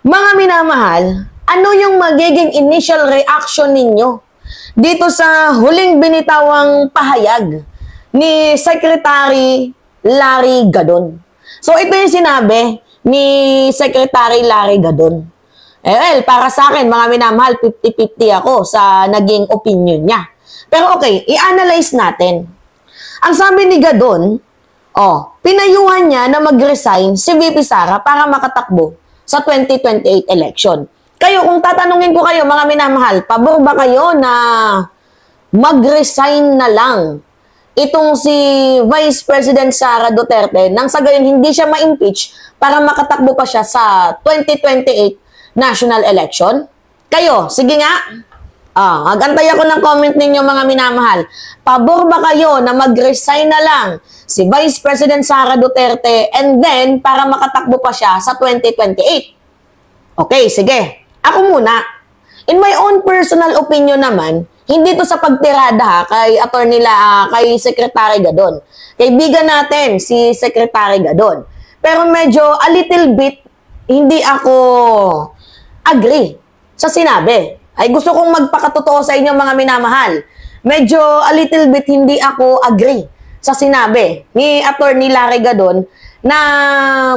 Mga minamahal, ano yung magiging initial reaction ninyo dito sa huling binitawang pahayag ni Secretary Larry Gadon? So ito yung sinabi ni Secretary Larry Gadon. Well, para sa akin, mga minamahal, 50-50 ako sa naging opinion niya. Pero okay, i-analyze natin. Ang sabi ni Gadon, pinayuhan niya na mag-resign si VP Sara para makatakbo sa 2028 election. Kayo, kung tatanungin ko kayo, mga minamahal, pabor ba kayo na mag-resign na lang itong si Vice President Sara Duterte nang sa gayon hindi siya ma-impeach para makatakbo pa siya sa 2028 national election? Kayo, sige nga. Agantay ako ng comment ninyo, mga minamahal. Pabor ba kayo na mag-resign na lang si Vice President Sara Duterte and then para makatakbo pa siya sa 2028? Okay, sige. Ako muna. In my own personal opinion naman, hindi to sa pagtirada kay kay Secretary Gadon. Kaibigan natin si Secretary Gadon. Pero medyo a little bit hindi ako agree sa sinabi. Ay gusto kong magpakatotoo sa inyo, mga minamahal. Medyo a little bit hindi ako agree sa sinabi ni Attorney Larry Gadon na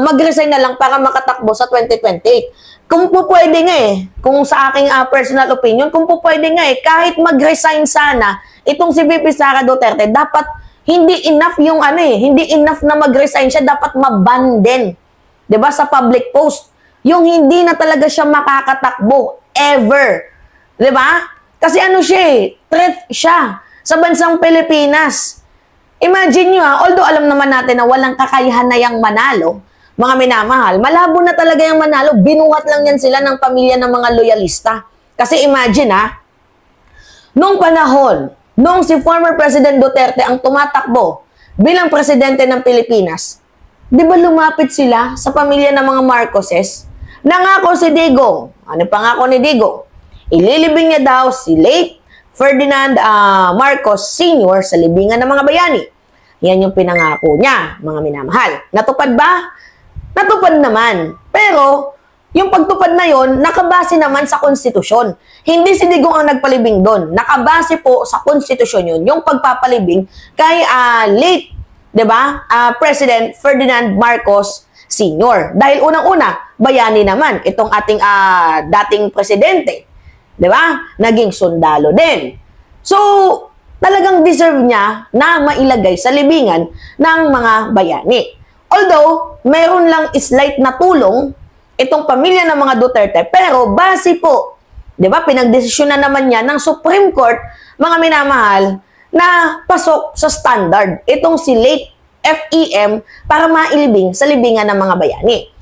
mag-resign na lang para makatakbo sa 2028. Kung po pwede nga kung sa aking personal opinion, kung po pwede nga kahit mag-resign sana itong si VP Sara Duterte, dapat hindi enough yung hindi enough na mag-resign siya, dapat maban din. 'Di ba, sa public post. Yung hindi na talaga siya makakatakbo ever. 'Di ba? Kasi siya threat siya sa bansang Pilipinas. Imagine nyo although alam naman natin na walang kakayahan na yang manalo, mga minamahal, malabo na talaga yung manalo, binuhat lang yan sila ng pamilya ng mga loyalista. Kasi imagine nung panahon, nung si former President Duterte ang tumatakbo bilang presidente ng Pilipinas, di ba lumapit sila sa pamilya ng mga Marcoses? Nangako si Digong. Ano pangako ni Digong? Ililibing niya daw si late Ferdinand Marcos Sr. sa libingan ng mga bayani. Yan yung pinangako niya, mga minamahal. Natupad ba? Natupad naman. Pero, yung pagtupad na yon nakabase naman sa konstitusyon. Hindi si Digong ang nagpalibing doon. Nakabase po sa konstitusyon yun, yung pagpapalibing kay late, di ba, President Ferdinand Marcos Sr. Dahil unang-una, bayani naman itong ating dating presidente. Di ba? Naging sundalo din. So, talagang deserve niya na mailagay sa libingan ng mga bayani. Although, meron lang slight na tulong itong pamilya ng mga Duterte, pero base po, di ba, pinagdesisyon na naman niya ng Supreme Court, mga minamahal, na pasok sa standard itong si late FEM para mailibing sa libingan ng mga bayani.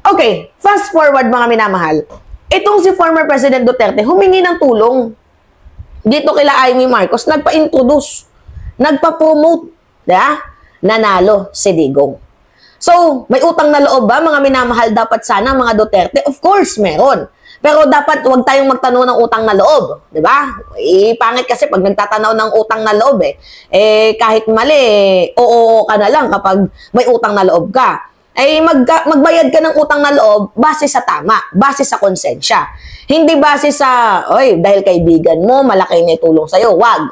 Okay, fast forward, mga minamahal. Itong si former President Duterte humingi ng tulong dito kila Amy Marcos, nagpa-introduce, nagpa-promote, nanalo si Digong. So, may utang na loob ba, mga minamahal, dapat sana mga Duterte? Of course, meron. Pero dapat huwag tayong magtanaw ng utang na loob, di ba? Pangit kasi pag nagtatanaw ng utang na loob kahit mali, oo ka na lang kapag may utang na loob ka. Magbayad ka ng utang na loob base sa tama, base sa konsensya. Hindi base sa, dahil kaibigan mo, malaki na itulong sa'yo. Wag.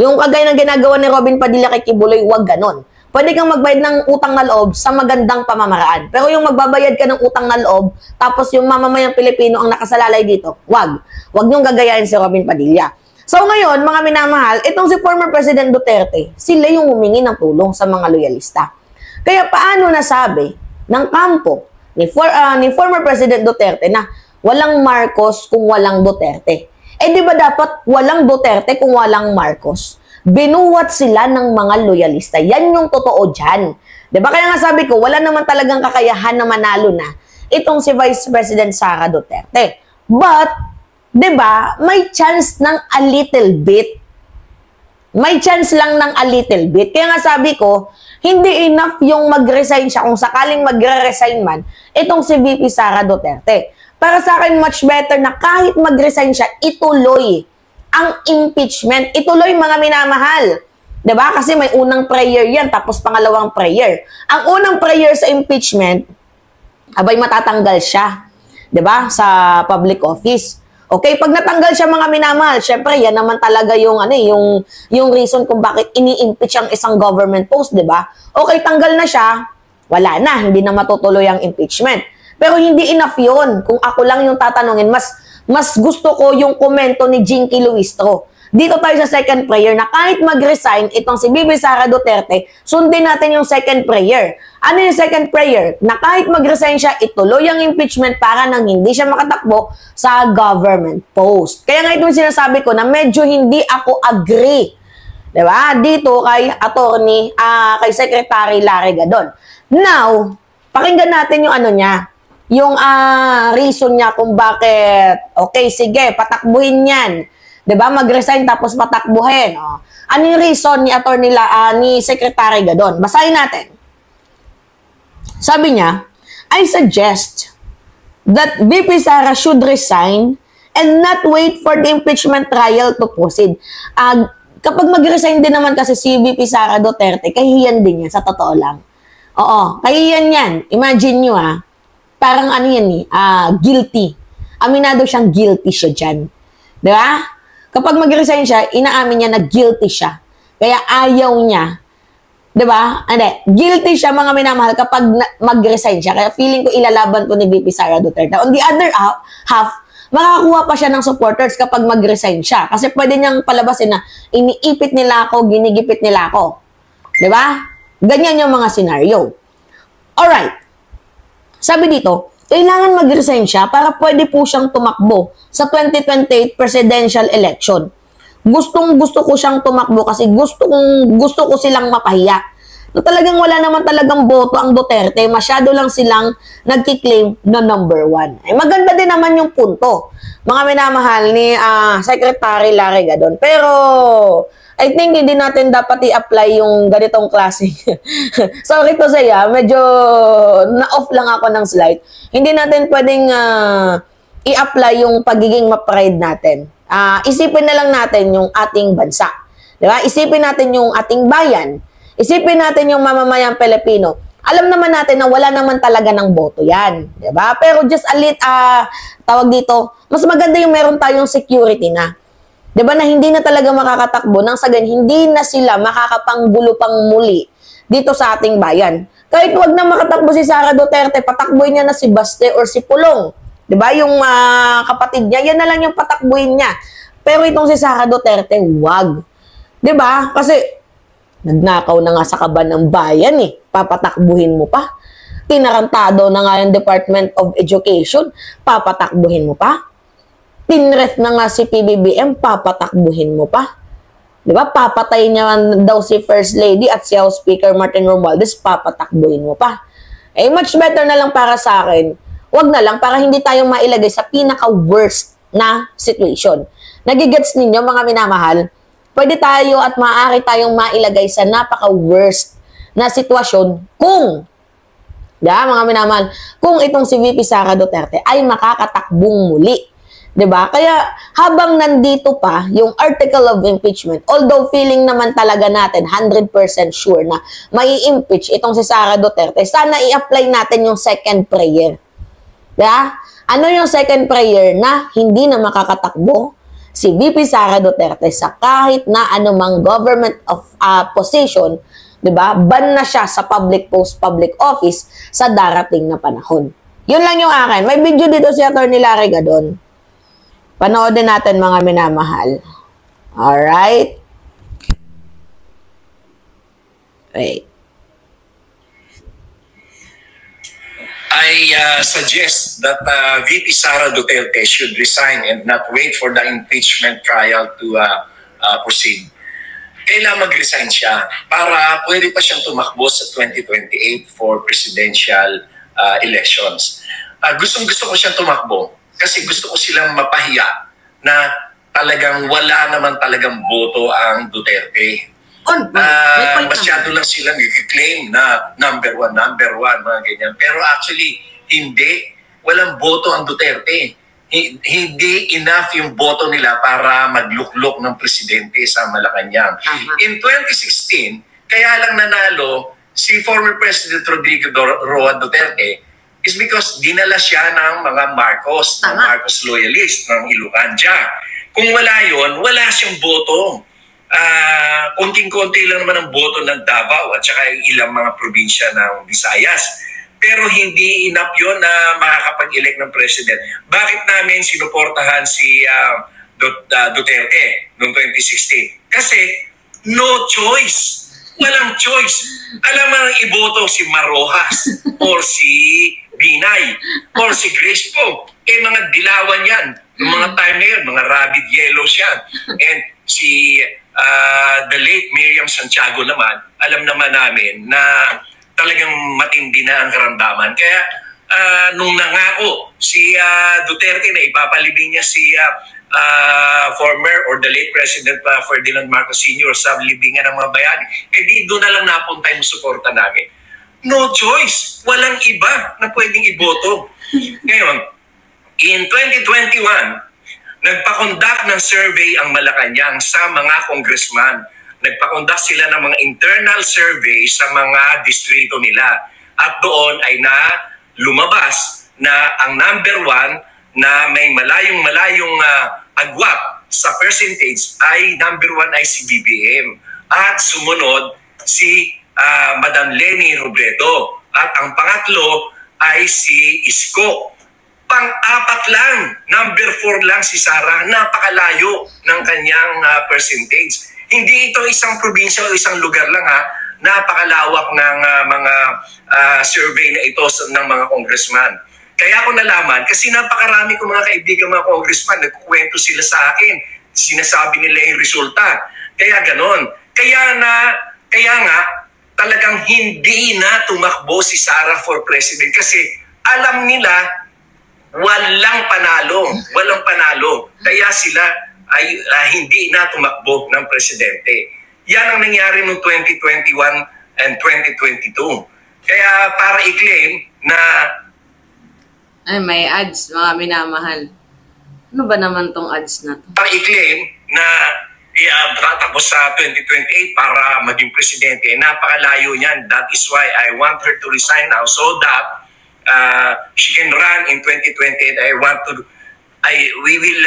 Yung kagaya ng ginagawa ni Robin Padilla kay Kibuloy, wag ganon. Pwede kang magbayad ng utang na loob sa magandang pamamaraan. Pero yung magbabayad ka ng utang na loob, tapos yung mamamayang Pilipino ang nakasalalay dito, wag. Wag niyong gagayahin si Robin Padilla. So ngayon, mga minamahal, itong si former President Duterte, sila yung humingi ng tulong sa mga loyalista. Kaya paano nasabi ng kampo ni former President Duterte na walang Marcos kung walang Duterte? Di ba dapat walang Duterte kung walang Marcos? Binuhat sila ng mga loyalista. Yan yung totoo dyan. Diba? Kaya nga sabi ko, wala naman talagang kakayahan na manalo na itong si Vice President Sara Duterte. But, diba, may chance ng a little bit. May chance lang ng a little bit. Kaya nga sabi ko, hindi enough yung mag-resign siya kung sakaling magre-resign man itong si VP Sara Duterte. Para sa akin, much better na kahit mag-resign siya, ituloy ang impeachment. Ituloy, mga minamahal. 'Di ba? Kasi may unang prayer yan, tapos pangalawang prayer. Ang unang prayer sa impeachment, abay matatanggal siya. 'di ba, sa public office. Okay, pag natanggal siya mga minamahal, syempre yan naman talaga yung yung reason kung bakit ini-impeach ang isang government post, 'di ba? Okay, tanggal na siya, wala na, hindi na matutuloy ang impeachment. Pero hindi enough 'yon. Kung ako lang yung tatanungin, mas gusto ko yung komento ni Jinky Luistro. Dito tayo sa second prayer na kahit mag-resign itong si Bibi Sara Duterte, sundin natin yung second prayer. Ano yung second prayer? Na kahit mag-resign siya, ituloy ang impeachment para nang hindi siya makatakbo sa government post. Kaya nga itong sinasabi ko na medyo hindi ako agree. Diba? Dito kay attorney, kay Secretary Larry Gadon. Now, pakinggan natin yung ano niya. Yung reason niya kung bakit, okay, sige, patakbuhin yan. 'Di ba? Mag-resign tapos patakbuhin. Oh. Ano yung reason ni attorney ni Secretary Gadon? Basahin natin. Sabi niya, I suggest that VP Sara should resign and not wait for the impeachment trial to proceed. Kapag mag-resign din naman kasi si VP Sara Duterte, kahihiyan din yan, sa totoo lang. Oo, kahihiyan yan. Imagine nyo parang ano yan guilty. Aminado siyang guilty siya dyan. 'Di ba? Kapag mag-resign siya, inaamin niya na guilty siya. Kaya ayaw niya. 'Di ba? Guilty siya mga minamahal kapag mag-resign siya. Kaya feeling ko ilalaban ko ni VP Sara Duterte. On the other half, makakakuha pa siya ng supporters kapag mag-resign siya. Kasi pwede niyang palabasin na iniipit nila ako, ginigipit nila ako. 'Di ba? Ganyan yung mga scenario. Alright. Sabi dito, kailangan mag-resign siya para pwede po siyang tumakbo sa 2028 presidential election. Gustong-gusto ko siyang tumakbo kasi gusto ko silang mapahiya. Na talagang wala naman talagang boto ang Duterte, masyado lang silang nagkiklaim na number 1. Ay, maganda din naman yung punto, mga minamahal ni Secretary Larry Gadon. Pero I think hindi natin dapat i-apply yung ganitong klase. Sorry to say, medyo na-off lang ako ng slide. Hindi natin pwedeng i-apply yung pagiging ma-pride natin. Isipin na lang natin yung ating bansa. Diba? Isipin natin yung ating bayan. Isipin natin yung mamamayang Pilipino. Alam naman natin na wala naman talaga ng boto yan. Diba? Pero just tawag dito, mas maganda yung meron tayong security na. Diba na hindi na talaga makakatakbo nang sa ganyan, hindi na sila makakapanggulo pang muli dito sa ating bayan. Kahit wag na makatakbo si Sara Duterte, patakbuhin niya na si Baste or si Pulong. Diba? Yung kapatid niya, yan na lang yung patakbuhin niya. Pero itong si Sara Duterte, wag. Diba? Kasi nagnakaw na nga sa kaban ng bayan papatakbuhin mo pa. Tinarantado na nga yung Department of Education, papatakbuhin mo pa. Tinref na nga si PBBM, papatakbuhin mo pa. Diba? Papatayin niya daw si First Lady at si House Speaker Martin Romualdez, papatakbuhin mo pa. Much better na lang para sa akin, wag na lang para hindi tayo mailagay sa pinaka-worst na situation. Nagigets ninyo mga minamahal? Pwede tayo at maaari tayong mailagay sa napaka-worst na sitwasyon kung, mga minamahal, kung itong si VP Sara Duterte ay makakatakbong muli. 'Di ba? Kaya habang nandito pa yung article of impeachment, although feeling naman talaga natin 100% sure na mai-impeach itong si Sara Duterte, sana i-apply natin yung second prayer. 'Di ba? Ano yung second prayer na hindi na makakatakbo si VP Sara Duterte sa kahit na anumang government of position, 'di ba? Ban na siya sa public post, public office sa darating na panahon. Yun lang yung akin. May video dito si Attorney Larry Gadon. Panoodin natin mga minamahal. Alright? Wait. I suggest that VP Sara Duterte should resign and not wait for the impeachment trial to proceed. Kailangan mag-resign siya para pwede pa siyang tumakbo sa 2028 for presidential elections. Gustong-gusto ko siyang tumakbo kasi gusto ko silang mapahiya na talagang wala naman talagang boto ang Duterte. Masyado lang silang i-claim na number one, mga ganyan. Pero actually, hindi. Walang boto ang Duterte. Hindi enough yung boto nila para magluklok ng presidente sa Malacanang. In 2016, kaya lang nanalo si former President Rodrigo Roa Duterte is because dinala siya ng mga Marcos, ng Marcos loyalist, ng Ilocanja. Kung wala yon, wala siyang boto. Konting-konti lang naman ang boto ng Davao at saka ilang mga probinsya ng Visayas. Pero hindi enough yun na makakapag-elect ng president. Bakit namin sinuportahan si Duterte noong 2016? Kasi no choice. Walang choice. Alam mo nang iboto si Marojas or si Binay or si Grace Poe. Mga dilawan yan. Noong mga time na yun, mga rabid yellows yan. And si the late Miriam Santiago naman, alam naman namin na talagang matindi na ang karamdaman. Kaya nung nangako si Duterte na ipapalibing niya si former or the late President Ferdinand Marcos Sr. sa libingan ng mga bayani, di doon na lang napunta yung suporta namin. No choice. Walang iba na pwedeng iboto. Ngayon, in 2021, nagpakondak ng survey ang Malacanang sa mga congressman. Nagpakondak sila ng mga internal survey sa mga distrito nila. At doon ay lumabas na ang number 1 na may malayong agwat sa percentage ay number 1 ay si BBM. At sumunod si Madam Leni Robredo. At ang pangatlo ay si Isko. Pang-apat lang, number 4 lang si Sara, napakalayo ng kanyang percentage. Hindi ito isang probinsya o isang lugar lang napakalawak ng mga survey na ito ng mga congressman. Kaya ako nalaman, kasi napakarami kong mga kaibigan mga congressman, nagkukwento sila sa akin, sinasabi nila yung resulta. Kaya ganon. Kaya nga, talagang hindi na tumakbo si Sara for president kasi alam nila walang panalo. Kaya sila ay hindi na tumakbo ng presidente. Yan ang nangyari noong 2021 and 2022. Kaya para i-claim na ay, may ads, mga minamahal. Ano ba naman tong ads na to? Para i-claim na tatapos sa 2028 para maging presidente, napakalayo niyan. That is why I want her to resign now so that she can run in 2028. We will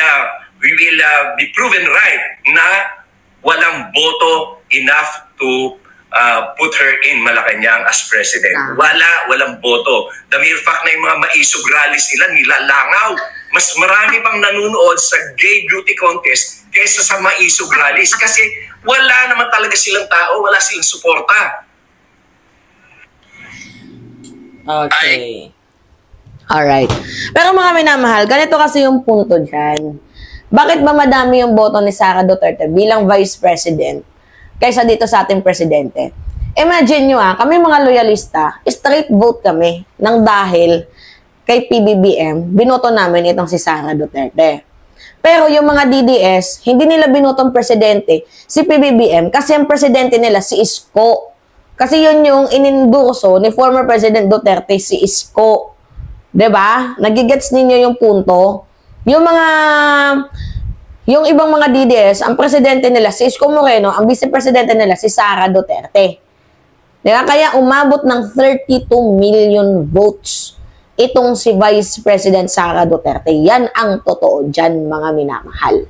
be proven right na walang boto enough to put her in Malacanang as president. Walang boto. The mere fact na yung mga maisog rallies nila nilalangaw. Mas marami pang nanonood sa gay beauty contest kaysa sa maisog rallies kasi wala naman talaga silang tao, wala silang suporta. Okay. Alright. Pero mga minamahal, ganito kasi yung punto dyan. Bakit ba madami yung boto ni Sara Duterte bilang Vice President kaysa dito sa ating Presidente? Imagine nyo kami mga loyalista, straight vote kami nang dahil kay PBBM, binoto namin itong si Sara Duterte. Pero yung mga DDS, hindi nila binotong Presidente si PBBM kasi ang Presidente nila si Isko. Kasi yun yung inendorso ni former President Duterte, si Isko. 'Di ba? Nagigets ninyo yung punto? Yung ibang mga DDS, ang presidente nila si Isko Moreno, ang vice-presidente nila si Sara Duterte. 'Di ba? Kaya umabot ng 32 million votes itong si Vice President Sara Duterte. Yan ang totoo dyan, mga minamahal.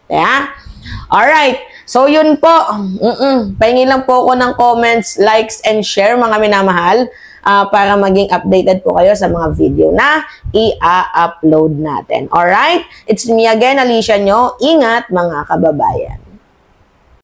Kaya? Alright. So, yun po. Pahingi lang po ako ng comments, likes, and share, mga minamahal, para maging updated po kayo sa mga video na i-upload natin. Alright? It's me again, Alicia nyo. Ingat, mga kababayan.